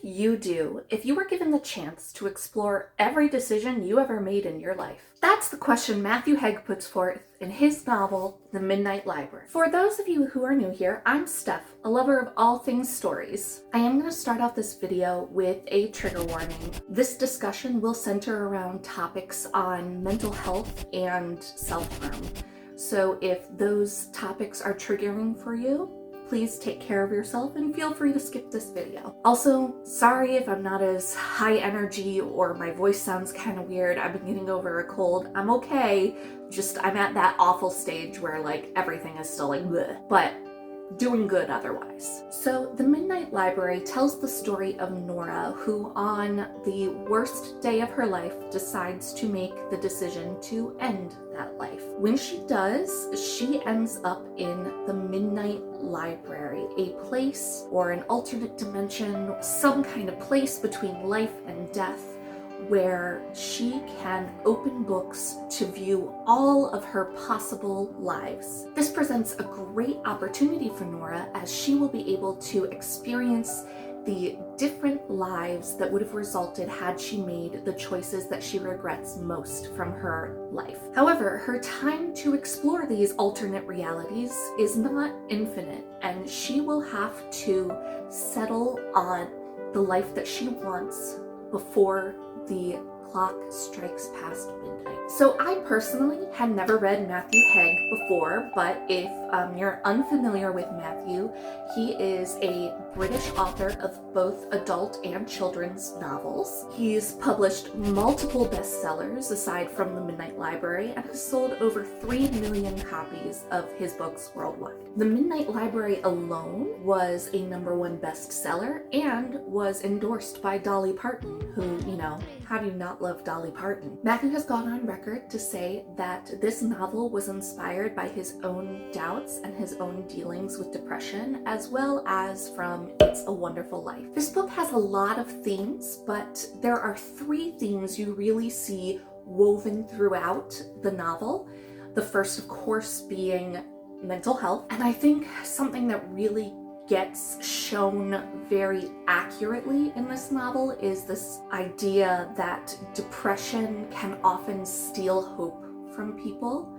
you do if you were given the chance to explore every decision you ever made in your life? That's the question Matthew Haig puts forth in his novel, The Midnight Library. For those of you who are new here, I'm Stef, a lover of all things stories. I am going to start off this video with a trigger warning. This discussion will center around topics on mental health and self-harm. So if those topics are triggering for you, please take care of yourself and feel free to skip this video. Also, sorry if I'm not as high energy or my voice sounds kind of weird. I've been getting over a cold. I'm okay. Just I'm at that awful stage where like everything is still like bleh, but doing good otherwise. So The Midnight Library tells the story of Nora, who on the worst day of her life decides to make the decision to end that life. When she does, she ends up in the Midnight Library, a place or an alternate dimension, some kind of place between life and death, where she can open books to view all of her possible lives. This presents a great opportunity for Nora, as she will be able to experience the different lives that would have resulted had she made the choices that she regrets most from her life. However, her time to explore these alternate realities is not infinite, and she will have to settle on the life that she wants before the clock strikes past midnight. So I personally had never read Matthew Haig before, but if you're unfamiliar with Matthew, he is a British author of both adult and children's novels. He's published multiple bestsellers aside from The Midnight Library and has sold over 3 million copies of his books worldwide. The Midnight Library alone was a #1 bestseller and was endorsed by Dolly Parton, who, you know, how do you not love Dolly Parton? Matthew has gone on record to say that this novel was inspired by his own doubts and his own dealings with depression, as well as from It's a Wonderful Life. This book has a lot of themes, but there are 3 themes you really see woven throughout the novel. The first, of course, being mental health. And I think something that really gets shown very accurately in this novel is this idea that depression can often steal hope from people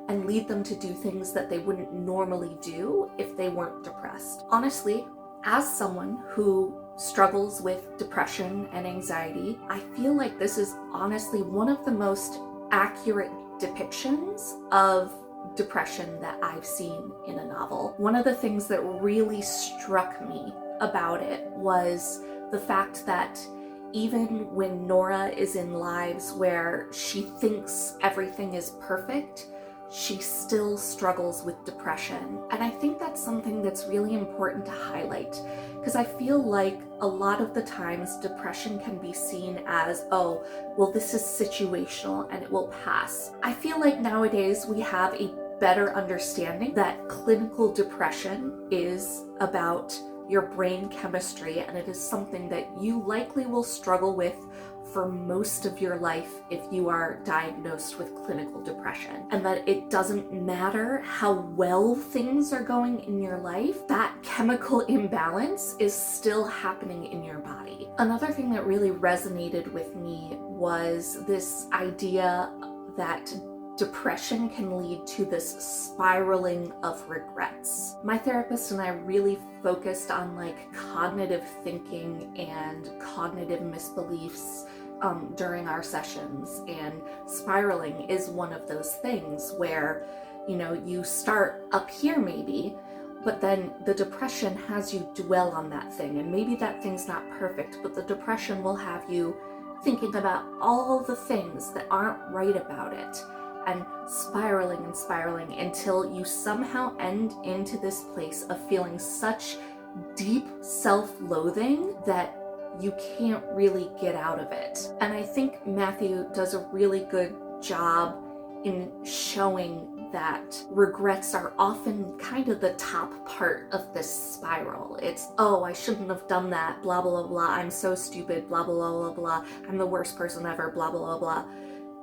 and lead them to do things that they wouldn't normally do if they weren't depressed. Honestly, as someone who struggles with depression and anxiety, I feel like this is honestly one of the most accurate depictions of depression that I've seen in a novel. One of the things that really struck me about it was the fact that even when Nora is in lives where she thinks everything is perfect, she still struggles with depression. And I think that's something that's really important to highlight, because I feel like a lot of the times depression can be seen as, oh, well, this is situational and it will pass. I feel like nowadays we have a better understanding that clinical depression is about your brain chemistry, and it is something that you likely will struggle with for most of your life if you are diagnosed with clinical depression, and that it doesn't matter how well things are going in your life, that chemical imbalance is still happening in your body. Another thing that really resonated with me was this idea that depression can lead to this spiraling of regrets. My therapist and I really focused on like cognitive thinking and cognitive misbeliefs during our sessions, and spiraling is one of those things where, you know, you start up here maybe, but then the depression has you dwell on that thing, and maybe that thing's not perfect, but the depression will have you thinking about all the things that aren't right about it, and spiraling and spiraling until you somehow end into this place of feeling such deep self-loathing that you can't really get out of it. And I think Matthew does a really good job in showing that regrets are often kind of the top part of this spiral. It's, oh, I shouldn't have done that, blah, blah, blah, I'm so stupid, blah, blah, blah, blah, I'm the worst person ever, blah, blah, blah, blah.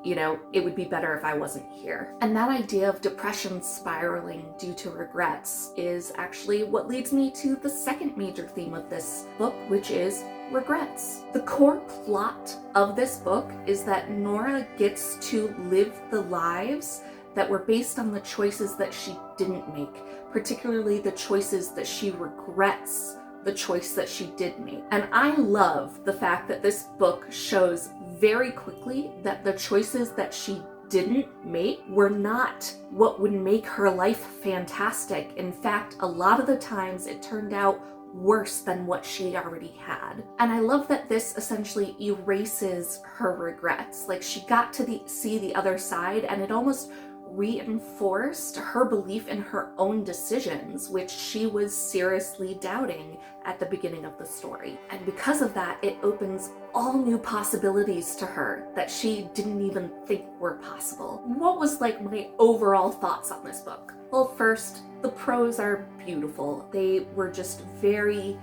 You know, it would be better if I wasn't here. And that idea of depression spiraling due to regrets is actually what leads me to the second major theme of this book, which is regrets. The core plot of this book is that Nora gets to live the lives that were based on the choices that she didn't make, particularly the choices that she regrets the choice that she did make. And I love the fact that this book shows very quickly that the choices that she didn't make were not what would make her life fantastic. In fact, a lot of the times it turned out worse than what she already had. And I love that this essentially erases her regrets. Like, she got to see the other side, and it almost reinforced her belief in her own decisions, which she was seriously doubting at the beginning of the story. And because of that, it opens all new possibilities to her that she didn't even think were possible. What was like my overall thoughts on this book? Well, first, the prose are beautiful. They were just very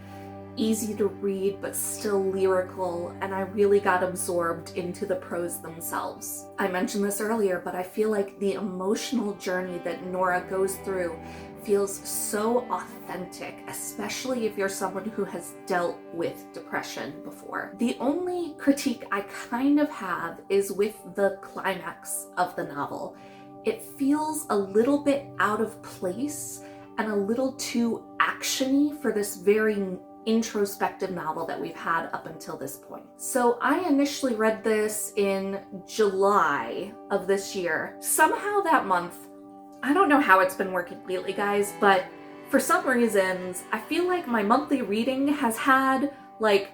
easy to read, but still lyrical, and I really got absorbed into the prose themselves. I mentioned this earlier, but I feel like the emotional journey that Nora goes through feels so authentic, especially if you're someone who has dealt with depression before. The only critique I kind of have is with the climax of the novel. It feels a little bit out of place and a little too actiony for this very introspective novel that we've had up until this point. So I initially read this in July of this year. Somehow that month, I don't know how it's been working lately, guys, but for some reasons, I feel like my monthly reading has had like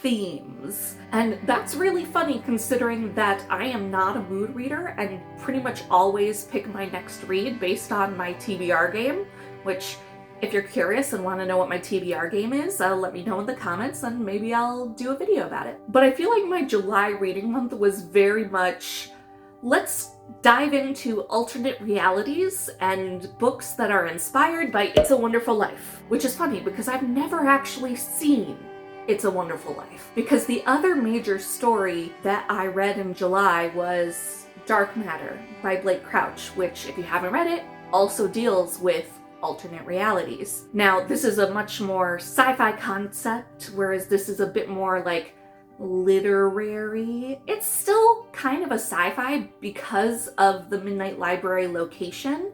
themes. And that's really funny considering that I am not a mood reader and pretty much always pick my next read based on my TBR game, which, if you're curious and want to know what my TBR game is, let me know in the comments and maybe I'll do a video about it. But I feel like my July reading month was very much, let's dive into alternate realities and books that are inspired by It's a Wonderful Life, which is funny because I've never actually seen It's a Wonderful Life. Because the other major story that I read in July was Dark Matter by Blake Crouch, which, if you haven't read it, also deals with alternate realities. Now, this is a much more sci-fi concept, whereas this is a bit more like literary. It's still kind of a sci-fi because of the Midnight Library location.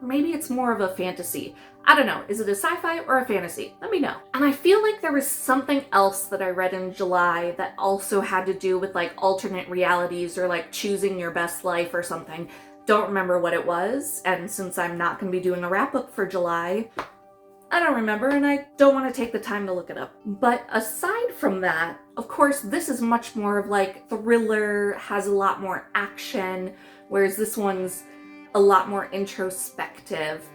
Or maybe it's more of a fantasy. I don't know. Is it a sci-fi or a fantasy? Let me know. And I feel like there was something else that I read in July that also had to do with like alternate realities or like choosing your best life or something. Don't remember what it was, and since I'm not going to be doing a wrap-up for July, I don't remember, and I don't want to take the time to look it up. But aside from that, of course, this is much more of like thriller, has a lot more action, whereas this one's a lot more introspective.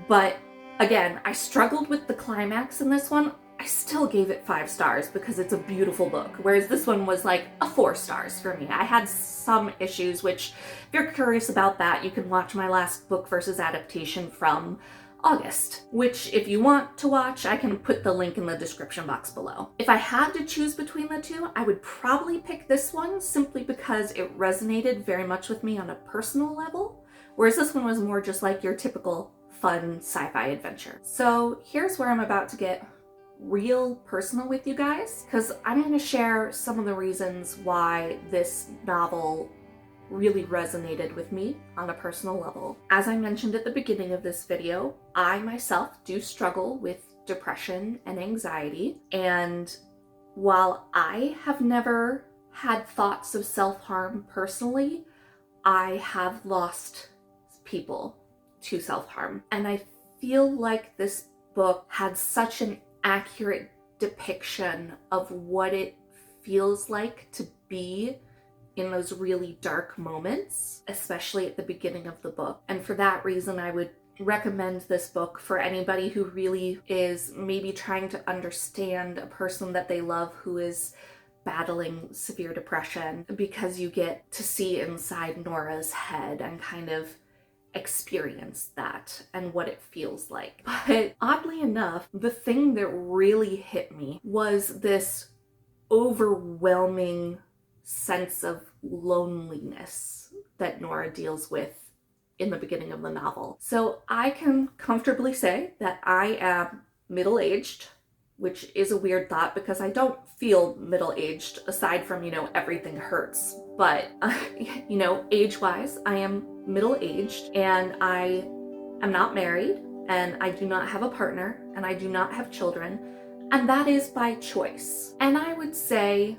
But again, I struggled with the climax in this one. I still gave it 5 stars because it's a beautiful book, whereas this one was like a 4 stars for me. I had some issues, which if you're curious about that, you can watch my last book versus adaptation from August, which if you want to watch, I can put the link in the description box below. If I had to choose between the two, I would probably pick this one simply because it resonated very much with me on a personal level, whereas this one was more just like your typical fun sci-fi adventure. So here's where I'm about to get real personal with you guys, because I'm going to share some of the reasons why this novel really resonated with me on a personal level. As I mentioned at the beginning of this video, I myself do struggle with depression and anxiety, and while I have never had thoughts of self-harm personally, I have lost people to self-harm, and I feel like this book had such an accurate depiction of what it feels like to be in those really dark moments, especially at the beginning of the book. And for that reason, I would recommend this book for anybody who really is maybe trying to understand a person that they love who is battling severe depression, because you get to see inside Nora's head and kind of experience that and what it feels like. But oddly enough, the thing that really hit me was this overwhelming sense of loneliness that Nora deals with in the beginning of the novel. So I can comfortably say that I am middle-aged, which is a weird thought because I don't feel middle-aged aside from, everything hurts. But, age-wise, I am middle-aged and I am not married and I do not have a partner and I do not have children, and that is by choice. And I would say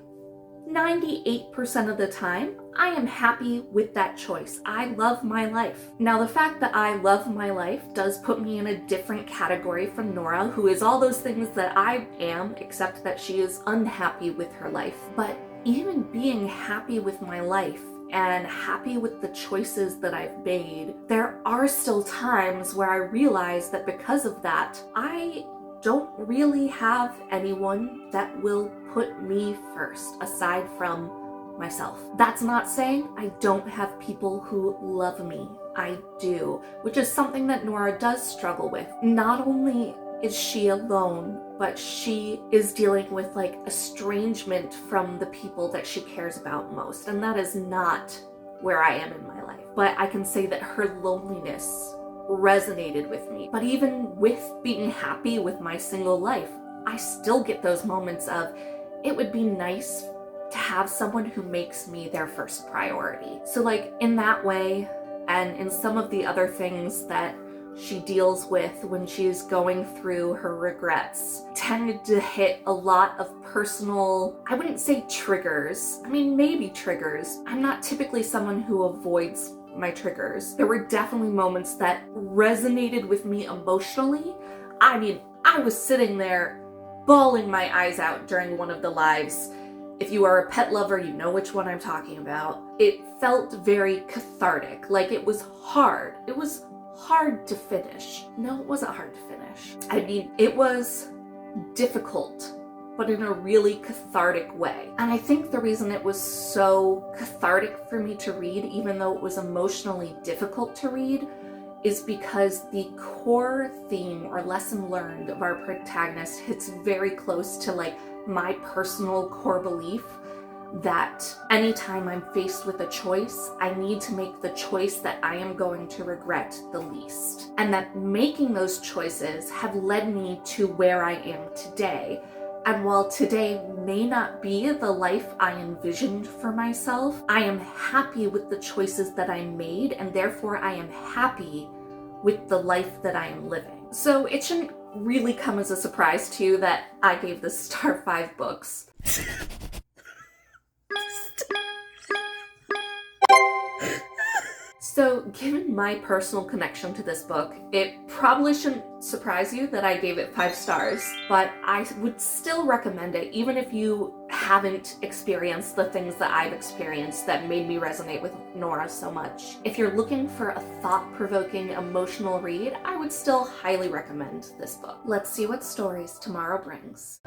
98% of the time, I am happy with that choice. I love my life. Now, the fact that I love my life does put me in a different category from Nora, who is all those things that I am, except that she is unhappy with her life. But even being happy with my life and happy with the choices that I've made, there are still times where I realize that because of that, I don't really have anyone that will put me first aside from myself. That's not saying I don't have people who love me. I do, which is something that Nora does struggle with. Not only is she alone, but she is dealing with estrangement from the people that she cares about most, and that is not where I am in my life. But I can say that her loneliness resonated with me. But even with being happy with my single life, I still get those moments of, it would be nice to have someone who makes me their first priority. So in that way, and in some of the other things that she deals with when she's going through her regrets, tended to hit a lot of personal, I wouldn't say triggers. I mean, maybe triggers. I'm not typically someone who avoids my triggers. There were definitely moments that resonated with me emotionally. I mean, I was sitting there bawling my eyes out during one of the lives. If you are a pet lover, you know which one I'm talking about. It felt very cathartic. It was hard. It was hard to finish. No, it wasn't hard to finish. I mean, it was difficult, but in a really cathartic way. And I think the reason it was so cathartic for me to read, even though it was emotionally difficult to read, is because the core theme or lesson learned of our protagonist hits very close to my personal core belief that anytime I'm faced with a choice, I need to make the choice that I am going to regret the least. And that making those choices have led me to where I am today. And while today may not be the life I envisioned for myself, I am happy with the choices that I made, and therefore I am happy with the life that I am living. So it shouldn't really come as a surprise to you that I gave this star 5 books. So, given my personal connection to this book, it probably shouldn't surprise you that I gave it 5 stars, but I would still recommend it even if you haven't experienced the things that I've experienced that made me resonate with Nora so much. If you're looking for a thought-provoking, emotional read, I would still highly recommend this book. Let's see what stories tomorrow brings.